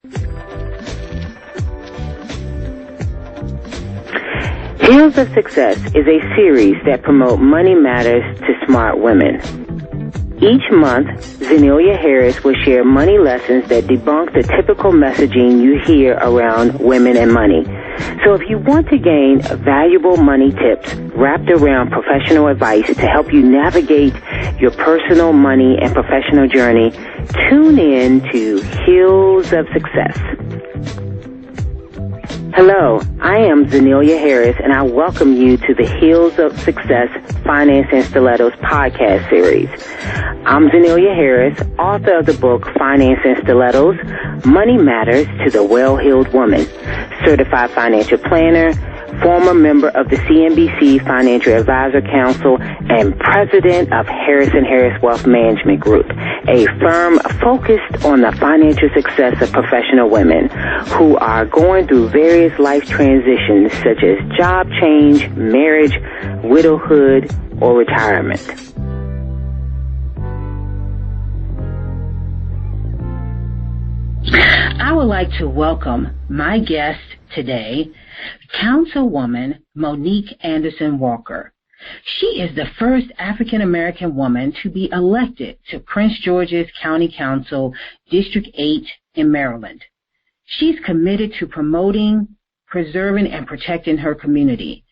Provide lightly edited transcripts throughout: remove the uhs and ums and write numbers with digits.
Hills of Success is a series that promotes money matters to smart women. Each month, Zenelia Harris will share money lessons that debunk the typical messaging you hear around women and money. So if you want to gain valuable money tips wrapped around professional advice to help you navigate your personal money and professional journey, tune in to Hills of Success. Hello, I am Zenelia Harris, and I welcome you to the Hills of Success Finance and Stilettos podcast series. I'm Zenelia Harris, author of the book Finance and Stilettos, Money Matters to the Well-Heeled Woman, certified financial planner, former member of the CNBC Financial Advisor Council, and president of Harris & Harris Wealth Management Group, a firm focused on the financial success of professional women who are going through various life transitions such as job change, marriage, widowhood, or retirement. I would like to welcome my guest today, Councilwoman Monique Anderson-Walker. She is the first African-American woman to be elected to Prince George's County Council, District 8 in Maryland. She's committed to promoting, preserving, and protecting her community.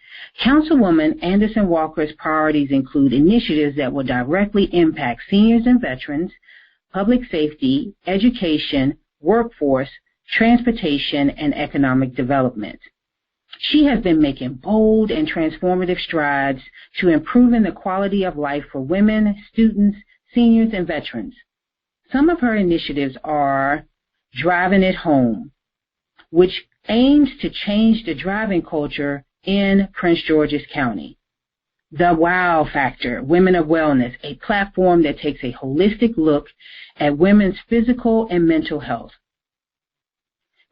Councilwoman Anderson-Walker's priorities include initiatives that will directly impact seniors and veterans, public safety, education, workforce, transportation, and economic development. She has been making bold and transformative strides to improving the quality of life for women, students, seniors, and veterans. Some of her initiatives are Driving It Home, which aims to change the driving culture in Prince George's County. The Wow Factor, Women of Wellness, a platform that takes a holistic look at women's physical and mental health.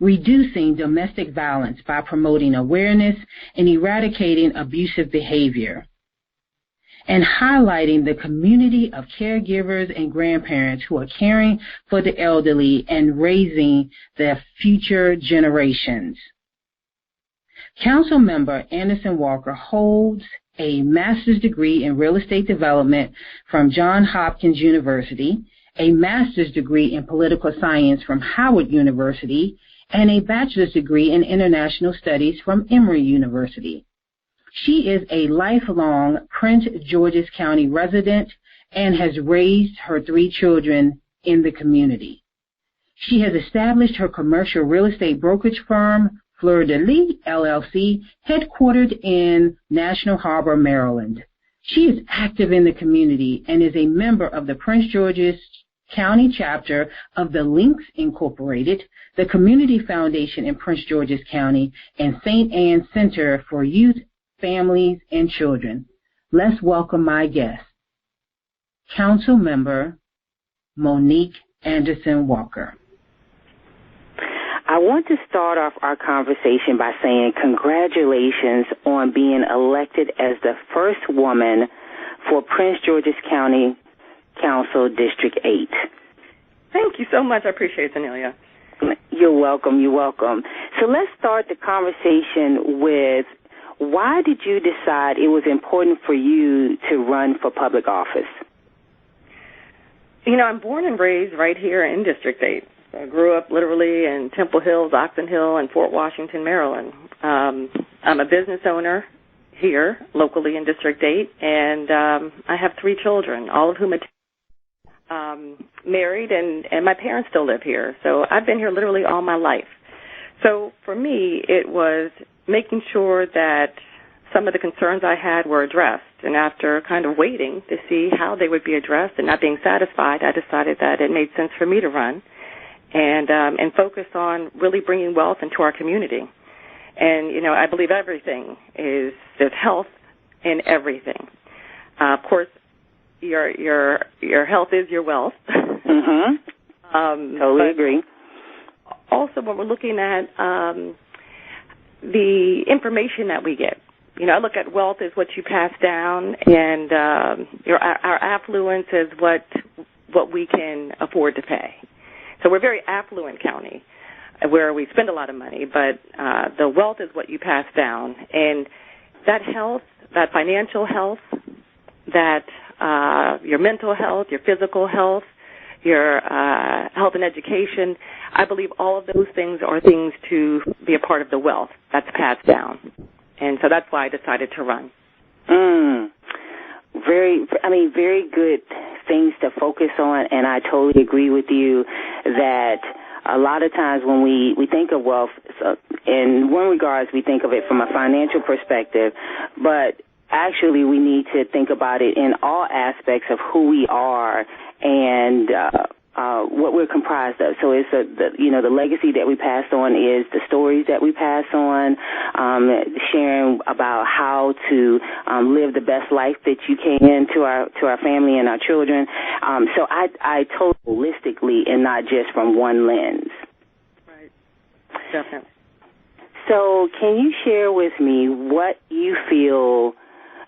Reducing domestic violence by promoting awareness and eradicating abusive behavior. And highlighting the community of caregivers and grandparents who are caring for the elderly and raising their future generations. Councilmember Anderson-Walker holds a master's degree in real estate development from Johns Hopkins University, a master's degree in political science from Howard University, and a bachelor's degree in international studies from Emory University. She is a lifelong Prince George's County resident and has raised her 3 children in the community. She has established her commercial real estate brokerage firm, Fleur de Lis, LLC, headquartered in National Harbor, Maryland. She is active in the community and is a member of the Prince George's County chapter of the Links Incorporated, the Community Foundation in Prince George's County, and St. Anne's Center for Youth, Families, and Children. Let's welcome my guest, Councilmember Monique Anderson-Walker. I want to start off our conversation by saying congratulations on being elected as the first woman for Prince George's County Council District 8. Thank you so much. I appreciate it, Zenelia. You're welcome. You're welcome. So let's start the conversation with why did you decide it was important for you to run for public office? You know, I'm born and raised right here in District 8. I grew up literally in Temple Hills, Oxon Hill, and Fort Washington, Maryland. I'm a business owner here locally in District 8, and I have 3 children, all of whom are married, and my parents still live here. So I've been here literally all my life. So for me, it was making sure that some of the concerns I had were addressed. And after kind of waiting to see how they would be addressed and not being satisfied, I decided that it made sense for me to run and focus on really bringing wealth into our community. And, you know, I believe everything is, there's health in everything. Of course, your health is your wealth. Mm-hmm. Totally agree. Also, when we're looking at the information that we get, you know, I look at wealth as what you pass down, and our affluence is what we can afford to pay. So we're a very affluent county. where we spend a lot of money, but the wealth is what you pass down. And that health, that financial health, that your mental health, your physical health, your health and education, I believe all of those things are things to be a part of the wealth that's passed down. And so that's why I decided to run. Very good things to focus on, and I totally agree with you that a lot of times when we think of wealth, so in one regards we think of it from a financial perspective, but actually we need to think about it in all aspects of who we are and what we're comprised of. So it's the legacy that we pass on is the stories that we pass on, sharing about how to live the best life that you can to our family and our children. So I told holistically and not just from one lens. Right. Definitely. So can you share with me what you feel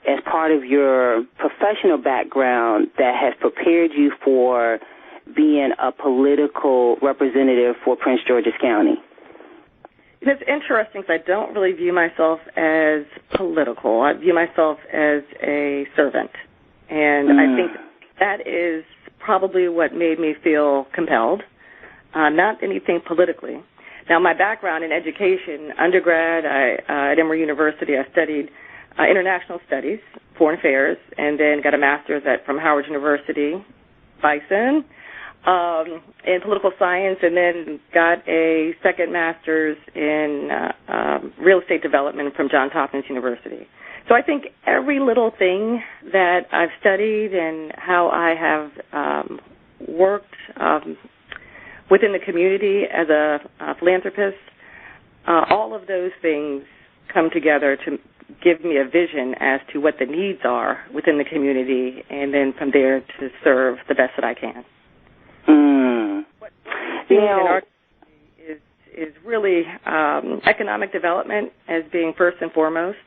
as part of your professional background that has prepared you for being a political representative for Prince George's County? It's interesting because I don't really view myself as political. I view myself as a servant. And I think that is probably what made me feel compelled, not anything politically. Now, my background in education, undergrad at Emory University, I studied international studies, foreign affairs, and then got a master's from Howard University, Bison, in political science, and then got a second master's in real estate development from Johns Hopkins University. So I think every little thing that I've studied and how I have worked within the community as a philanthropist, all of those things come together to give me a vision as to what the needs are within the community, and then from there to serve the best that I can. What we're seeing in our community is really economic development as being first and foremost,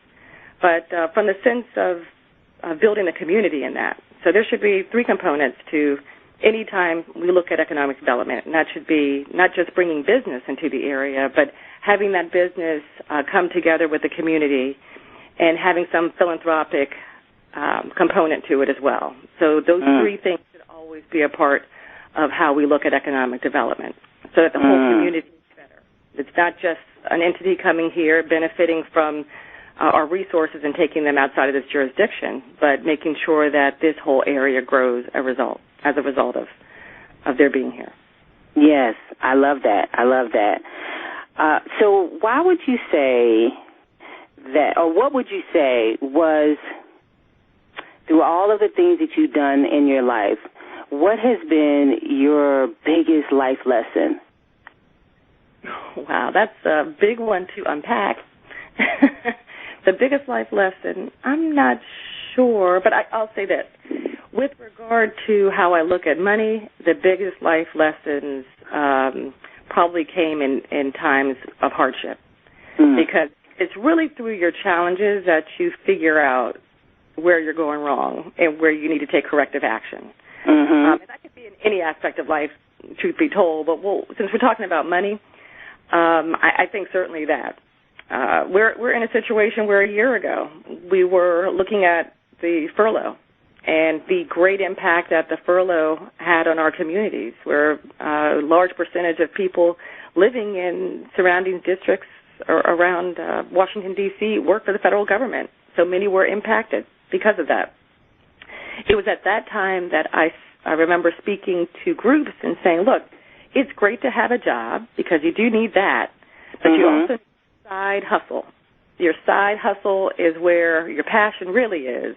but from the sense of building a community in that. So there should be three components to any time we look at economic development, and that should be not just bringing business into the area, but having that business come together with the community and having some philanthropic component to it as well. So those three things should always be a part of how we look at economic development, so that the whole community is better. It's not just an entity coming here benefiting from our resources and taking them outside of this jurisdiction, but making sure that this whole area grows as a result of their being here. Yes, I love that. So why would you say that, or what would you say was, through all of the things that you've done in your life, what has been your biggest life lesson? Wow, that's a big one to unpack. The biggest life lesson, I'm not sure, but I'll say this. With regard to how I look at money, the biggest life lessons probably came in times of hardship, because it's really through your challenges that you figure out where you're going wrong and where you need to take corrective action. And that could be in any aspect of life, truth be told, but since we're talking about money, I think certainly that. We're in a situation where a year ago we were looking at the furlough and the great impact that the furlough had on our communities, where a large percentage of people living in surrounding districts around Washington, D.C. work for the federal government. So many were impacted because of that. It was at that time that I remember speaking to groups and saying, look, it's great to have a job because you do need that, but you also need a side hustle. Your side hustle is where your passion really is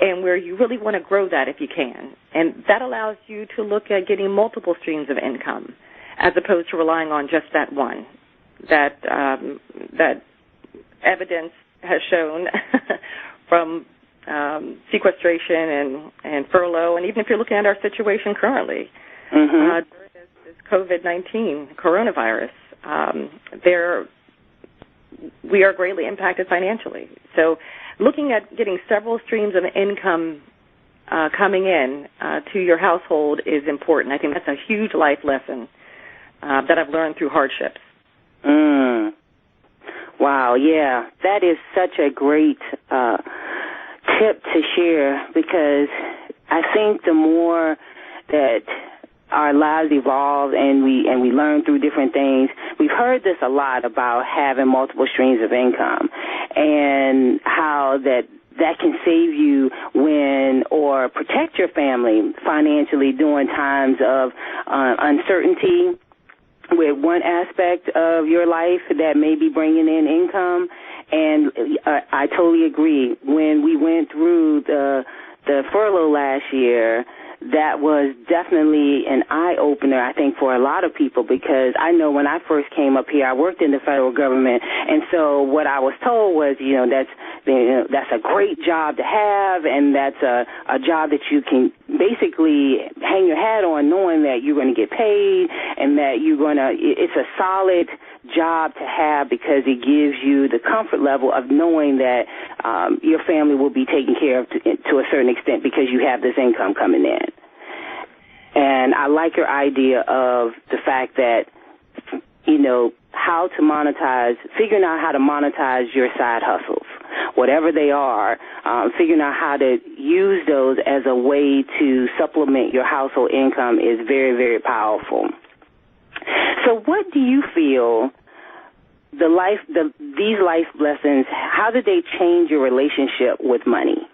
and where you really want to grow that if you can. And that allows you to look at getting multiple streams of income as opposed to relying on just that one. That evidence has shown from sequestration and furlough, and even if you're looking at our situation currently, during this COVID-19 coronavirus, we are greatly impacted financially. So looking at getting several streams of income coming in to your household is important. I think that's a huge life lesson that I've learned through hardships. Wow, yeah, that is such a great tip to share, because I think the more that our lives evolve and we learn through different things, we've heard this a lot about having multiple streams of income and how that can save you or protect your family financially during times of uncertainty with one aspect of your life that may be bringing in income. And I totally agree. When we went through the furlough last year, that was definitely an eye-opener, I think, for a lot of people, because I know when I first came up here, I worked in the federal government, and so what I was told was, that's a great job to have, and that's a job that you can basically hang your hat on, knowing that you're going to get paid and that it's a solid job to have, because it gives you the comfort level of knowing that your family will be taken care of to a certain extent because you have this income coming in. And I like your idea of the fact that, figuring out how to monetize your side hustles, whatever they are, figuring out how to use those as a way to supplement your household income is very, very powerful. So what do you feel these life lessons, how did they change your relationship with money?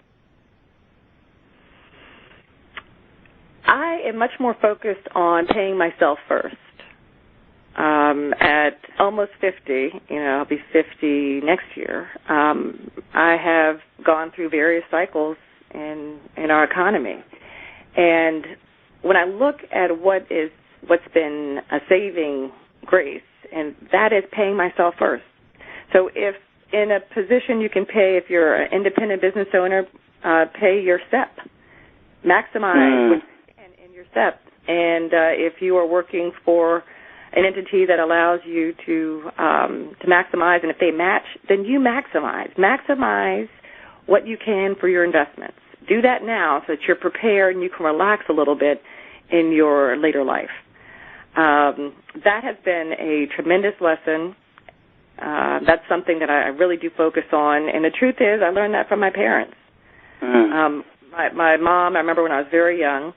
I am much more focused on paying myself first. At almost 50, I'll be 50 next year, I have gone through various cycles in our economy. And when I look at what's been a saving grace, and that is paying myself first. So if in a position you can pay, if you're an independent business owner, pay your STEP. Maximize what you can in your STEP. And if you are working for an entity that allows you to maximize, and if they match, then you maximize. Maximize what you can for your investments. Do that now so that you're prepared and you can relax a little bit in your later life. That has been a tremendous lesson. That's something that I really do focus on. And the truth is, I learned that from my parents. My mom, I remember when I was very young,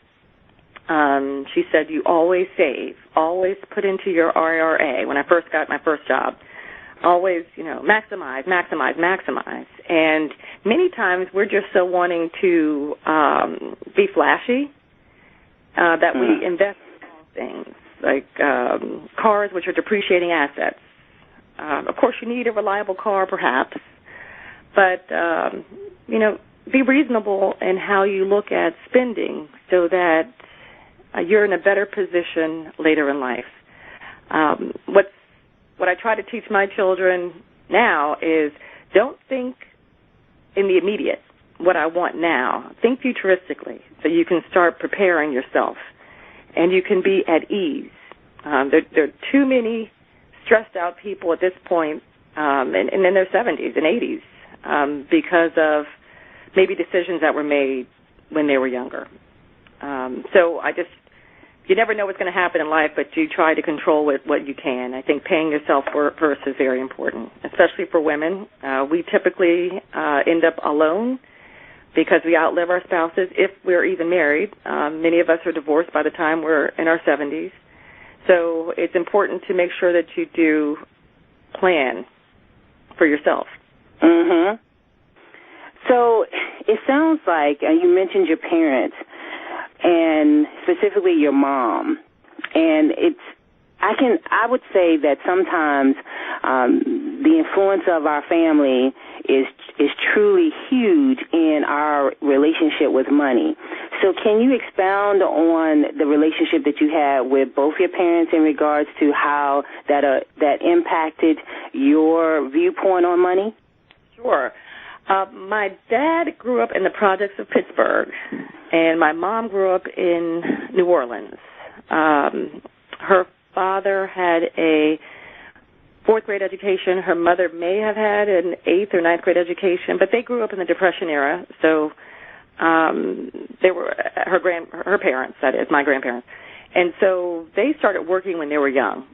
she said, you always save, always put into your IRA. When I first got my first job, always, maximize. And many times we're just so wanting to be flashy that we invest in all things, like cars, which are depreciating assets. Of course, you need a reliable car, perhaps, but, be reasonable in how you look at spending so that you're in a better position later in life. What I try to teach my children now is don't think in the immediate, what I want now. Think futuristically so you can start preparing yourself and you can be at ease. There are too many stressed out people at this point and in their 70s and 80s because of maybe decisions that were made when they were younger. So you never know what's going to happen in life, but you try to control what you can. I think paying yourself first is very important, especially for women. We typically end up alone because we outlive our spouses if we're even married. Many of us are divorced by the time we're in our 70s. So it's important to make sure that you do plan for yourself. Mm-hmm. So it sounds like you mentioned your parents, and specifically your mom, and I would say that sometimes the influence of our family is truly huge in our relationship with money. So can you expound on the relationship that you had with both your parents in regards to how that impacted your viewpoint on money? Sure. My dad grew up in the projects of Pittsburgh, and my mom grew up in New Orleans. Her father had a 4th grade education. Her mother may have had an 8th or 9th grade education, but they grew up in the Depression era. So they were her parents, that is, my grandparents. And so they started working when they were young.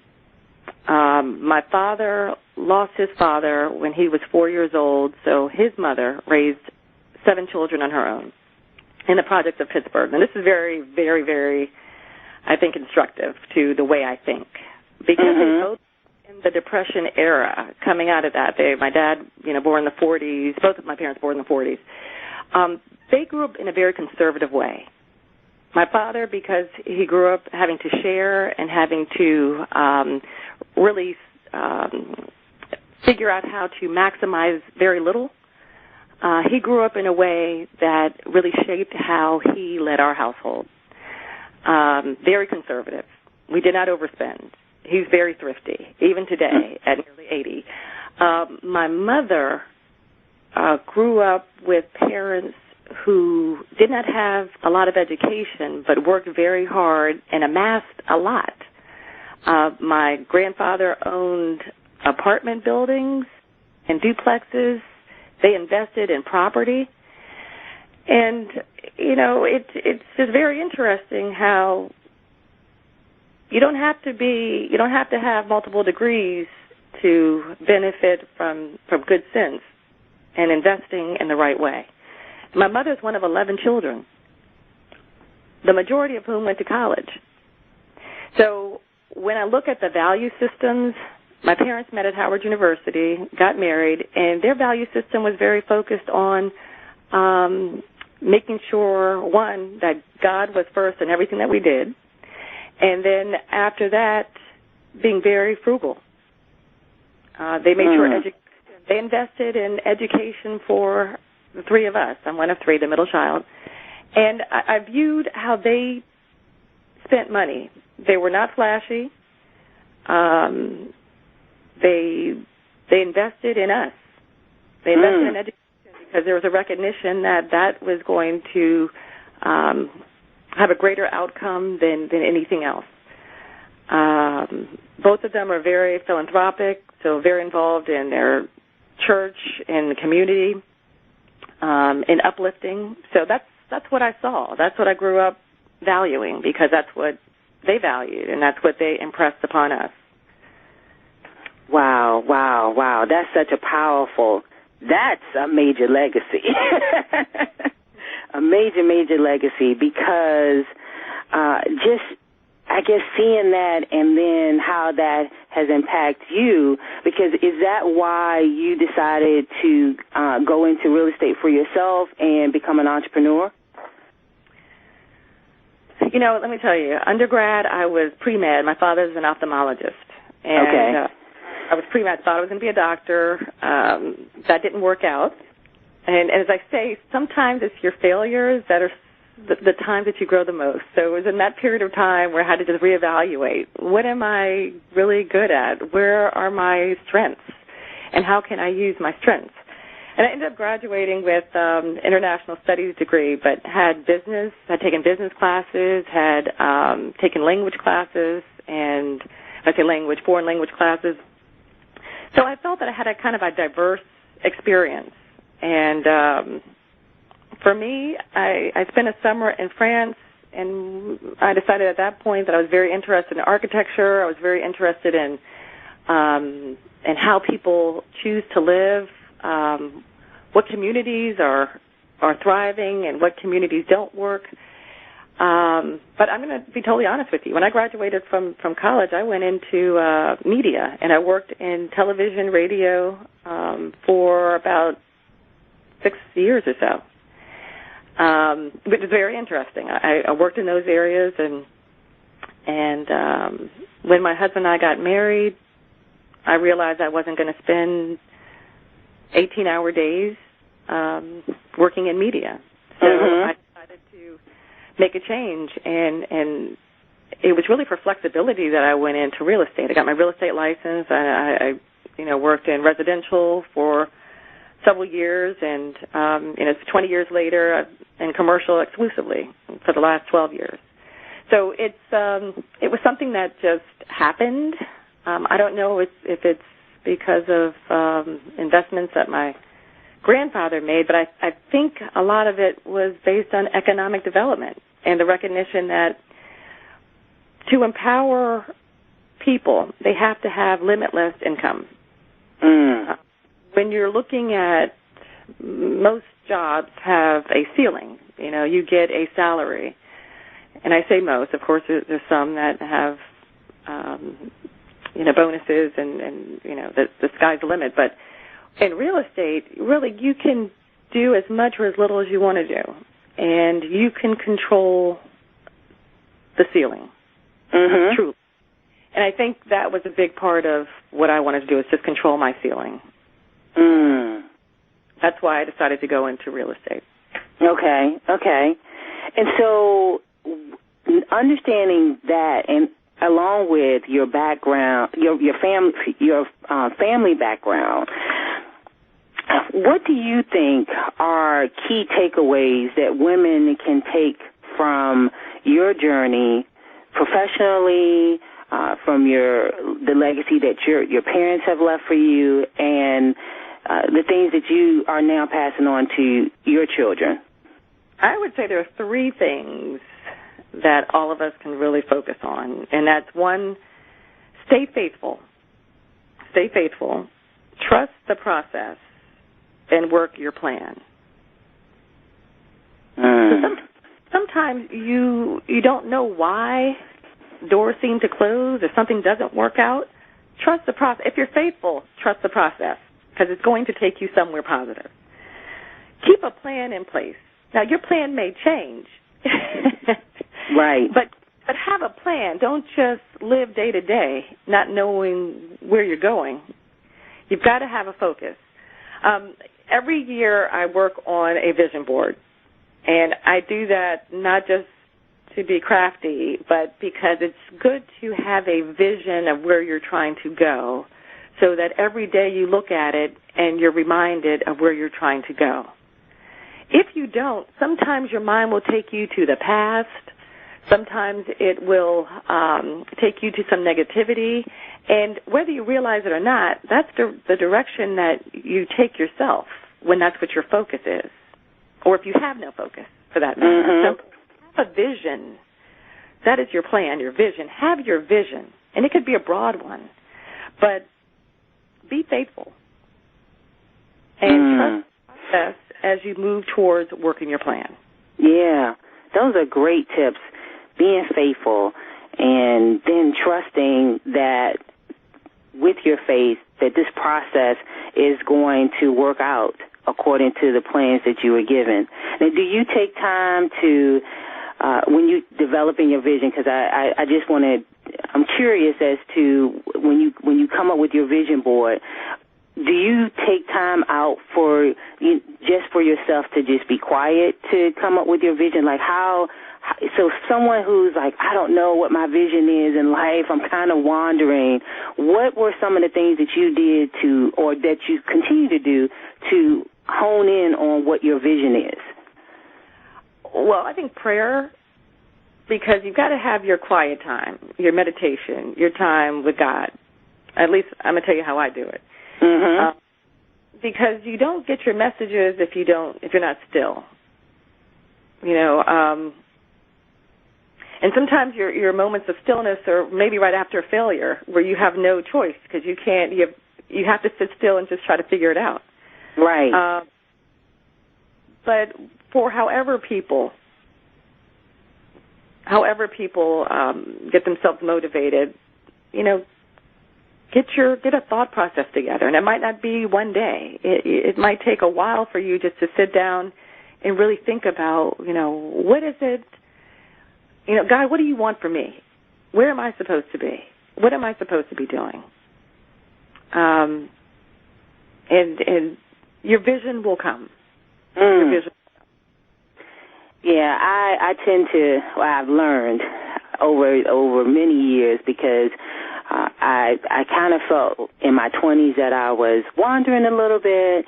My father lost his father when he was 4 years old, so his mother raised 7 children on her own in the projects of Pittsburgh. And this is very, very, very, I think, instructive to the way I think. Because they both in the Depression era, coming out of that, my dad, born in the 40s, both of my parents born in the 40s, they grew up in a very conservative way. My father, because he grew up having to share and having to really figure out how to maximize very little, he grew up in a way that really shaped how he led our household. Very conservative. We did not overspend. He's very thrifty, even today at nearly 80. My mother grew up with parents who did not have a lot of education but worked very hard and amassed a lot. My grandfather owned apartment buildings and duplexes. They invested in property. And, it's just very interesting how you don't have to have multiple degrees to benefit from good sense and investing in the right way. My mother's one of 11 children, the majority of whom went to college. So when I look at the value systems, my parents met at Howard University, got married, and their value system was very focused on making sure, one, that God was first in everything that we did, and then after that, being very frugal. They made sure they invested in education for the 3 of us. I'm one of 3, the middle child. And I viewed how they spent money. They were not flashy. They invested in us. They invested in education because there was a recognition that was going to have a greater outcome than anything else. Both of them are very philanthropic, so very involved in their church and the community, in uplifting. So that's what I saw. That's what I grew up valuing because that's what they valued and that's what they impressed upon us. Wow. That's such a that's a major legacy. A major legacy because I guess seeing that and then how that has impacted you, because is that why you decided to go into real estate for yourself and become an entrepreneur? Let me tell you, undergrad I was pre-med. My father's an ophthalmologist. And, I was pre-med, thought I was going to be a doctor. That didn't work out. And as I say, sometimes it's your failures that are the times that you grow the most. So it was in that period of time where I had to just reevaluate. What am I really good at? Where are my strengths? And how can I use my strengths? And I ended up graduating with international studies degree, but had taken business classes, had taken language classes, and I say language, foreign language classes. So I felt that I had a kind of a diverse experience. And for me, I spent a summer in France, and I decided at that point that I was very interested in architecture. I was very interested in how people choose to live, what communities are thriving and what communities don't work. But I'm going to be totally honest with you. When I graduated from college, I went into media, and I worked in television, radio for about 6 years or so, which is very interesting. I worked in those areas, and when my husband and I got married, I realized I wasn't going to spend 18-hour days working in media. So I decided to make a change, and it was really for flexibility that I went into real estate. I got my real estate license. I worked in residential for several years, and 20 years later in commercial exclusively for the last 12 years. So it was something that just happened. I don't know if it's because of investments that my grandfather made, but I think a lot of it was based on economic development and the recognition that to empower people, they have to have limitless income. When you're looking at, most jobs have a ceiling. You know, you get a salary. And I say most. Of course, there's some that have, bonuses and the sky's the limit. But in real estate, really, you can do as much or as little as you want to do. And you can control the ceiling. Truly. And I think that was a big part of what I wanted to do, is just control my ceiling. That's why I decided to go into real estate. Okay. And so understanding that, and along with your background, your family background, what do you think are key takeaways that women can take from your journey professionally, from the legacy that your parents have left for you, and the things that you are now passing on to your children? I would say there are three things that all of us can really focus on, and that's one, stay faithful. Stay faithful. Trust the process and work your plan. So sometimes you don't know why doors seem to close or something doesn't work out. Trust the process. If you're faithful, trust the process, because it's going to take you somewhere positive. Keep a plan in place. Now, your plan may change. Right. But have a plan. Don't just live day to day not knowing where you're going. You've got to have a focus. Every year I work on a vision board, and I do that not just to be crafty, but because it's good to have a vision of where you're trying to go, so that every day you look at it and you're reminded of where you're trying to go. If you don't, sometimes your mind will take you to the past. Sometimes it will take you to some negativity. And whether you realize it or not, that's the direction that you take yourself when that's what your focus is, or if you have no focus, for that matter. So have a vision. That is your plan, your vision. Have your vision. And it could be a broad one. But be faithful. And trust the process as you move towards working your plan. Yeah, those are great tips. Being faithful, and then trusting that with your faith that this process is going to work out according to the plans that you were given. Now, do you take time to, when you developing your vision, because I just want to, I'm curious as to when you come up with your vision board, do you take time out just for yourself to just be quiet to come up with your vision? Like so someone who's like, I don't know what my vision is in life, I'm kind of wandering, what were some of the things that you did or that you continue to do to hone in on what your vision is? Well, I think prayer, because you've got to have your quiet time, your meditation, your time with God. At least I'm going to tell you how I do it. Because you don't get your messages if you're not still. And sometimes your moments of stillness are maybe right after a failure, where you have no choice because you have to sit still and just try to figure it out. Right. But for however people get themselves motivated, get a thought process together. And it might not be one day. It might take a while for you just to sit down and really think about, what is it? God, what do you want from me? Where am I supposed to be? What am I supposed to be doing? And your vision will come. Your vision. Yeah, I tend to. Well, I've learned over many years, because I kind of felt in my 20s that I was wandering a little bit,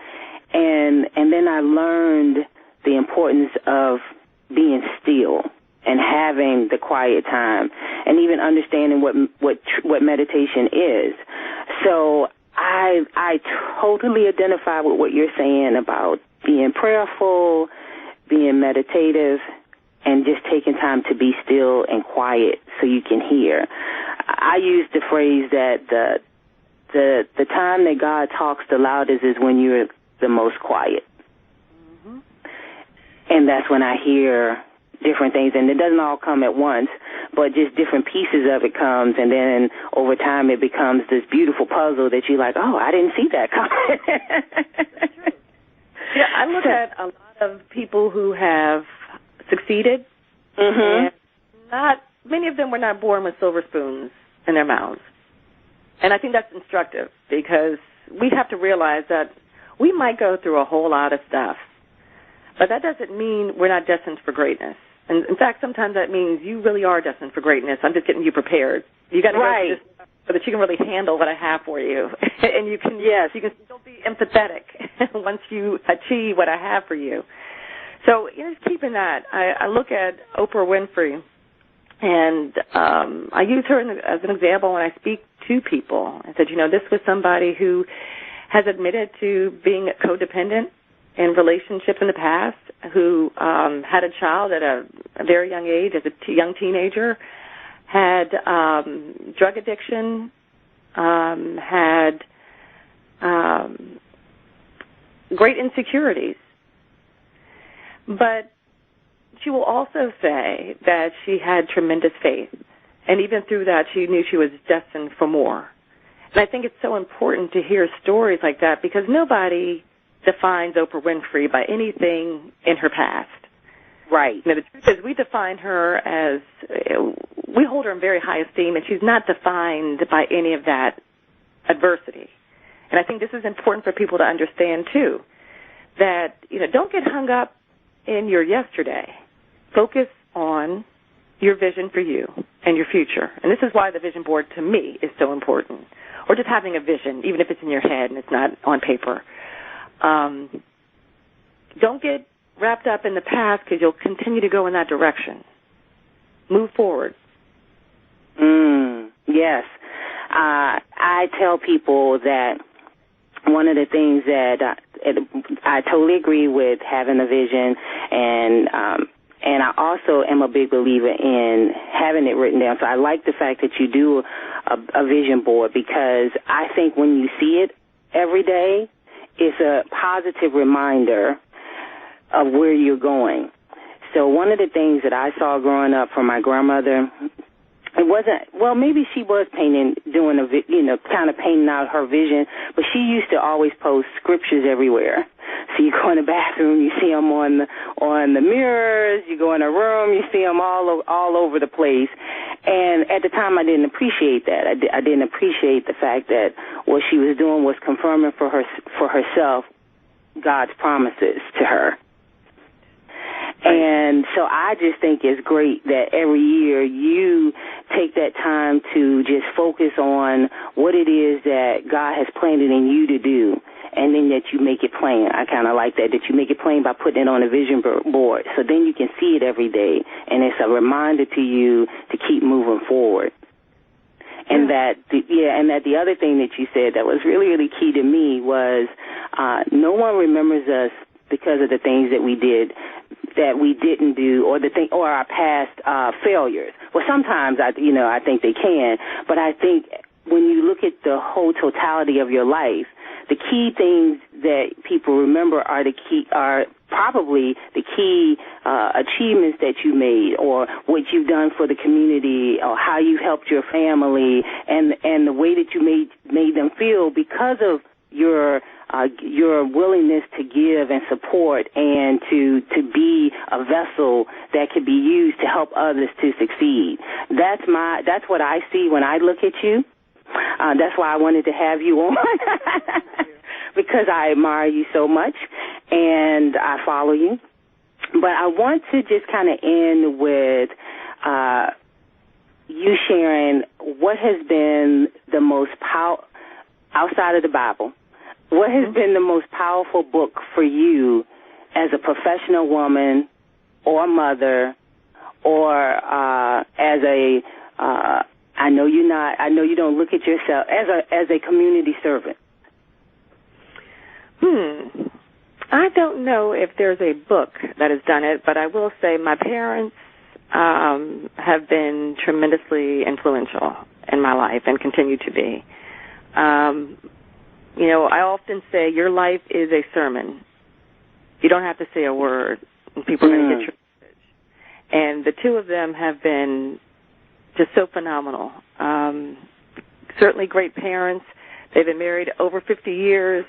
and then I learned the importance of being still and having the quiet time, and even understanding what meditation is. So I totally identify with what you're saying about being prayerful, being meditative, and just taking time to be still and quiet so you can hear. I use the phrase that the time that God talks the loudest is when you're the most quiet. Mm-hmm. And that's when I hear different things, and it doesn't all come at once, but just different pieces of it comes, and then over time it becomes this beautiful puzzle that you're like, oh, I didn't see that coming. Yeah, I look at a lot of people who have succeeded, and many of them were not born with silver spoons in their mouths. And I think that's instructive, because we have to realize that we might go through a whole lot of stuff, but that doesn't mean we're not destined for greatness. And in fact, sometimes that means you really are destined for greatness. I'm just getting you prepared. You got to go through this so that you can really handle what I have for you, and you can still be empathetic once you achieve what I have for you. So, just keeping that. I look at Oprah Winfrey, and I use her as an example when I speak to people. I said, this was somebody who has admitted to being codependent in relationships in the past, who had a child at a very young age, as a young teenager, had drug addiction, had great insecurities. But she will also say that she had tremendous faith, and even through that she knew she was destined for more. And I think it's so important to hear stories like that, because nobody defines Oprah Winfrey by anything in her past. Right. The truth is, we define her as, we hold her in very high esteem, and she's not defined by any of that adversity. And I think this is important for people to understand, too, that, don't get hung up in your yesterday. Focus on your vision for you and your future. And this is why the vision board, to me, is so important. Or just having a vision, even if it's in your head and it's not on paper. Don't get wrapped up in the past, because you'll continue to go in that direction. Move forward. Yes. I tell people that one of the things that I totally agree with, having a vision, and I also am a big believer in having it written down. So I like the fact that you do a vision board, because I think when you see it every day, it's a positive reminder of where you're going. So one of the things that I saw growing up from my grandmother, it wasn't, well, maybe she was painting, doing kind of painting out her vision, but she used to always post scriptures everywhere. So you go in the bathroom, you see them on the mirrors. You go in a room, you see them all over the place. And at the time, I didn't appreciate that. I didn't appreciate the fact that what she was doing was confirming for herself God's promises to her. And so I just think it's great that every year you take that time to just focus on what it is that God has planted in you to do, and then that you make it plain. I kind of like that you make it plain by putting it on a vision board, so then you can see it every day, and it's a reminder to you to keep moving forward. And that the other thing that you said that was really, really key to me was no one remembers us because of the things that we did, that we didn't do, or our past failures. Well, sometimes I think they can, but I think when you look at the whole totality of your life, the key things that people remember are probably the key achievements that you made, or what you've done for the community, or how you helped your family, and the way that you made them feel because of your willingness to give and support, and to be a vessel that can be used to help others to succeed. That's what I see when I look at you. That's why I wanted to have you on, because I admire you so much and I follow you. But I want to just kind of end with you sharing what has been the most outside of the Bible, what has been the most powerful book for you as a professional woman or mother, or as a I know you don't look at yourself as a community servant. I don't know if there's a book that has done it, but I will say my parents have been tremendously influential in my life and continue to be. I often say your life is a sermon. You don't have to say a word, and people are going to get your message. And the two of them have been just so phenomenal. Certainly great parents. They've been married over 50 years.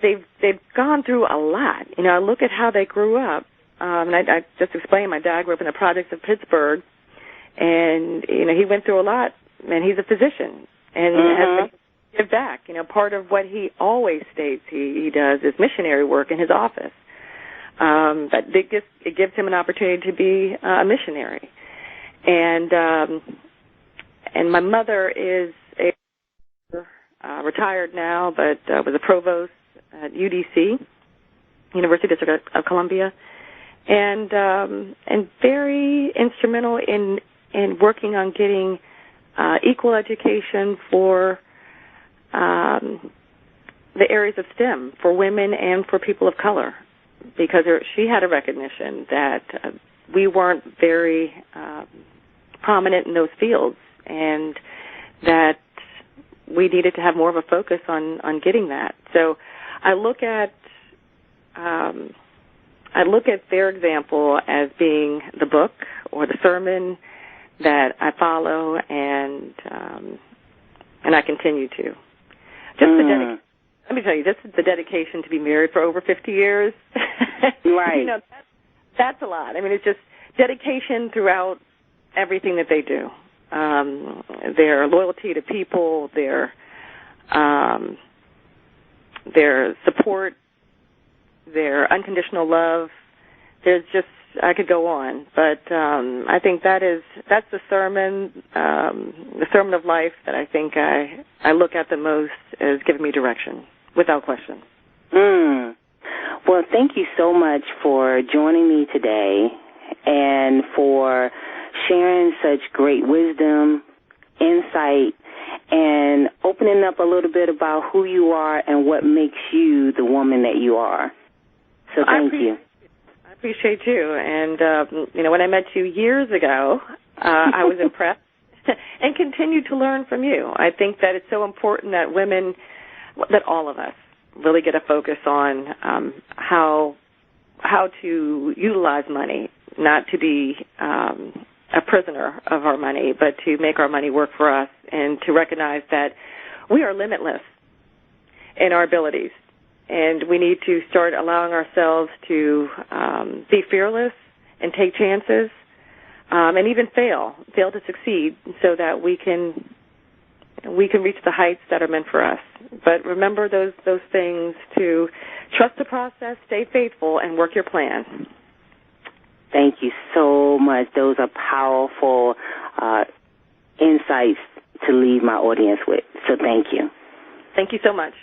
They've gone through a lot. I look at how they grew up. And I just explained my dad grew up in the projects of Pittsburgh, and he went through a lot. And he's a physician, and has been give back. Part of what he always states he does is missionary work in his office. But it gives him an opportunity to be a missionary. And my mother is retired now, but was a provost at UDC, University District of Columbia, and very instrumental in working on getting equal education for the areas of STEM for women and for people of color, because she had a recognition that we weren't very prominent in those fields, and that we needed to have more of a focus on getting that. So I look at their example as being the book or the sermon that I follow, and I continue to. Let me tell you, this is the dedication to be married for over 50 years. Right. That's a lot. I mean, it's just dedication throughout everything that they do. Their loyalty to people, their support, their unconditional love. There's just, I could go on, but I think that's the sermon of life that I think I look at the most as giving me direction, without question. Well, thank you so much for joining me today and for sharing such great wisdom, insight, and opening up a little bit about who you are and what makes you the woman that you are. So thank you. I appreciate you. And, when I met you years ago, I was impressed and continue to learn from you. I think that it's so important that women, that all of us, really get a focus on how to utilize money, not to be a prisoner of our money, but to make our money work for us, and to recognize that we are limitless in our abilities, and we need to start allowing ourselves to be fearless and take chances, and even fail to succeed, so that we can reach the heights that are meant for us. But remember those things: to trust the process, stay faithful, and work your plan. Thank you so much. Those are powerful insights to leave my audience with. So thank you. Thank you so much.